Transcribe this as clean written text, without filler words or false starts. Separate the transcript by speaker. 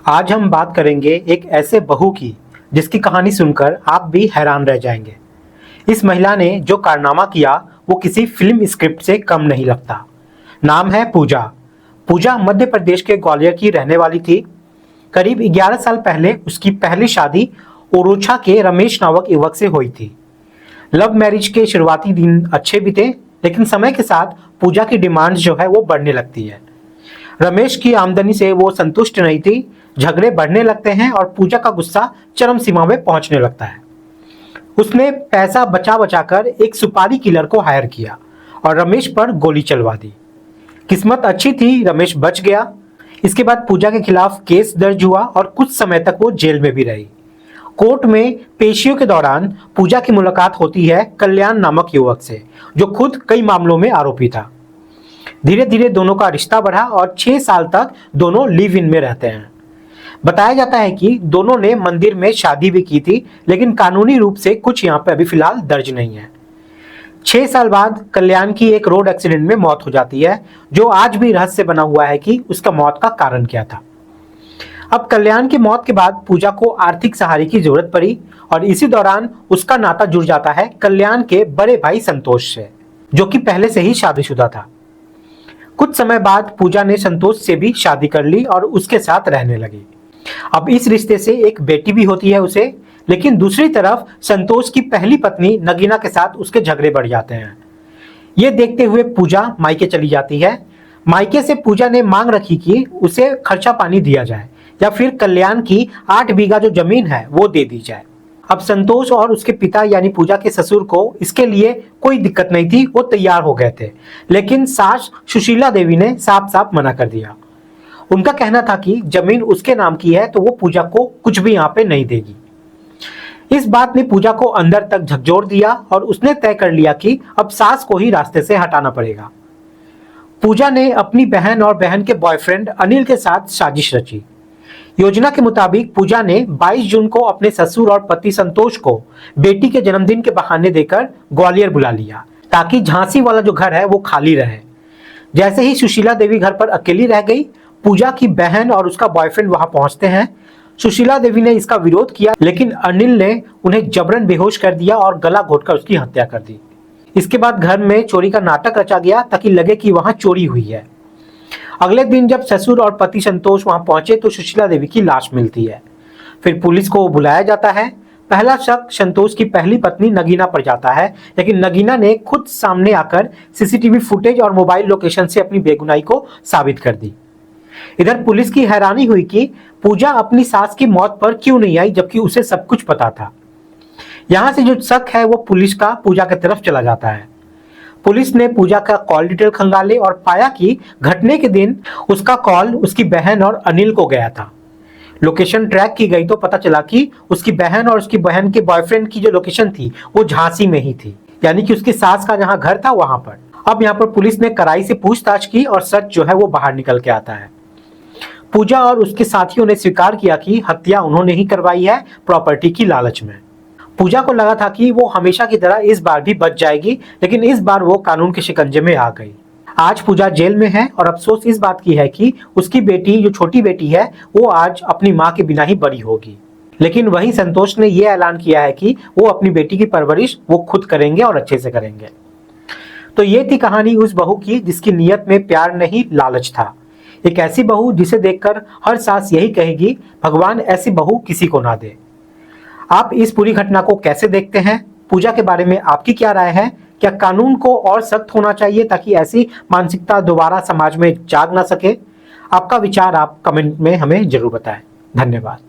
Speaker 1: आज हम बात करेंगे एक ऐसे बहू की जिसकी कहानी सुनकर आप भी हैरान रह जाएंगे। इस महिला ने जो कारनामा किया वो किसी फिल्म स्क्रिप्ट से कम नहीं लगता। नाम है पूजा। पूजा मध्य प्रदेश के ग्वालियर की रहने वाली थी। करीब 11 साल पहले उसकी पहली शादी ओरोछा के रमेश नामक युवक से हुई थी। लव मैरिज के शुरुआती दिन अच्छे भी थे, लेकिन समय के साथ पूजा की डिमांड्स जो है वो बढ़ने लगती है। रमेश की आमदनी से वो संतुष्ट नहीं थी। झगड़े बढ़ने लगते हैं और पूजा का गुस्सा चरम सीमा में पहुंचने लगता है। उसने पैसा बचा बचा कर एक सुपारी किलर को हायर किया और रमेश पर गोली चलवा दी। किस्मत अच्छी थी, रमेश बच गया। इसके बाद पूजा के खिलाफ केस दर्ज हुआ और कुछ समय तक वो जेल में भी रही। कोर्ट में पेशियों के दौरान पूजा की मुलाकात होती है कल्याण नामक युवक से, जो खुद कई मामलों में आरोपी था। धीरे धीरे दोनों का रिश्ता बढ़ा और 6 साल तक दोनों लिव इन में रहते हैं। बताया जाता है कि दोनों ने मंदिर में शादी भी की थी, लेकिन कानूनी रूप से कुछ यहाँ पे अभी फिलहाल दर्ज नहीं है। 6 साल बाद कल्याण की एक रोड एक्सीडेंट में मौत हो जाती है, जो आज भी रहस्य बना हुआ है कि उसका मौत का कारण क्या था। अब कल्याण की मौत के बाद पूजा को आर्थिक सहारे की जरूरत पड़ी और इसी दौरान उसका नाता जुड़ जाता है कल्याण के बड़े भाई संतोष से, जो कि पहले से ही शादीशुदा था। कुछ समय बाद पूजा ने संतोष से भी शादी कर ली और उसके साथ रहने लगी। अब इस रिश्ते से एक बेटी भी होती है उसे, लेकिन दूसरी तरफ संतोष की पहली पत्नी नगीना के साथ उसके झगड़े बढ़ जाते हैं। ये देखते हुए पूजा मायके चली जाती है। मायके से पूजा ने मांग रखी कि उसे खर्चा पानी दिया जाए या फिर कल्याण की 8 बीघा जो जमीन है वो दे दी जाए। अब संतोष और उसके पिता यानी पूजा के ससुर को इसके लिए कोई दिक्कत नहीं थी, वो तैयार हो गए थे, लेकिन सास सुशीला देवी ने साफ साफ मना कर दिया। उनका कहना था कि जमीन उसके नाम की है तो वो पूजा को कुछ भी यहाँ पे नहीं देगी। इस बात ने पूजा को अंदर तक झकझोर दिया और उसने तय कर लिया कि अब सास को ही रास्ते से हटाना पड़ेगा। पूजा ने अपनी बहन और बहन के बॉयफ्रेंड अनिल के साथ साजिश रची। योजना के मुताबिक पूजा ने 22 जून को अपने ससुर और पति संतोष को बेटी के जन्मदिन के बहाने देकर ग्वालियर बुला लिया, ताकि झांसी वाला जो घर है वो खाली रहे। जैसे ही सुशीला देवी घर पर अकेली रह गई, पूजा की बहन और उसका बॉयफ्रेंड वहां पहुंचते हैं। सुशीला देवी ने इसका विरोध किया, लेकिन अनिल ने उन्हें जबरन बेहोश कर दिया और गला घोटकर उसकी हत्या कर दी। इसके बाद घर में चोरी का नाटक रचा गया ताकि लगे कि वहां चोरी हुई है। अगले दिन जब ससुर और पति संतोष वहां पहुंचे तो सुशीला देवी की लाश मिलती है। फिर पुलिस को बुलाया जाता है। पहला शक संतोष की पहली पत्नी नगीना पर जाता है, लेकिन नगीना ने खुद सामने आकर सीसीटीवी फुटेज और मोबाइल लोकेशन से अपनी बेगुनाही को साबित कर दी। इधर पुलिस की हैरानी हुई कि पूजा अपनी सास की मौत पर क्यों नहीं आई, जबकि उसे सब कुछ पता था। यहां से जो शक है वो पुलिस का पूजा की तरफ चला जाता है। पुलिस ने पूजा का कॉल डिटेल खंगाले और पाया कि घटने के दिन उसका कॉल उसकी बहन और अनिल को गया था। लोकेशन ट्रैक की गई तो पता चला कि उसकी बहन और उसकी बहन के बॉयफ्रेंड की जो लोकेशन थी वो झांसी में ही थी, यानी कि उसकी सास का जहां घर था वहां पर। अब यहाँ पर पुलिस ने कड़ाई से पूछताछ की और सच जो है वो बाहर निकल के आता है। पूजा और उसके साथियों ने स्वीकार किया कि हत्या उन्होंने ही करवाई है, प्रॉपर्टी की लालच में। पूजा को लगा था कि वो हमेशा की तरह इस बार भी बच जाएगी, लेकिन इस बार वो कानून के शिकंजे में आ गई। आज पूजा जेल में है और अफसोस इस बात की है कि उसकी बेटी जो छोटी बेटी है वो आज अपनी माँ के बिना ही बड़ी होगी। लेकिन वही संतोष ने यह ऐलान किया है कि वो अपनी बेटी की परवरिश वो खुद करेंगे और अच्छे से करेंगे। तो ये थी कहानी उस बहू की जिसकी नीयत में प्यार नहीं लालच था। एक ऐसी बहू जिसे देखकर हर सास यही कहेगी, भगवान ऐसी बहू किसी को ना दे। आप इस पूरी घटना को कैसे देखते हैं? पूजा के बारे में आपकी क्या राय है? क्या कानून को और सख्त होना चाहिए ताकि ऐसी मानसिकता दोबारा समाज में जाग ना सके? आपका विचार आप कमेंट में हमें जरूर बताएं। धन्यवाद।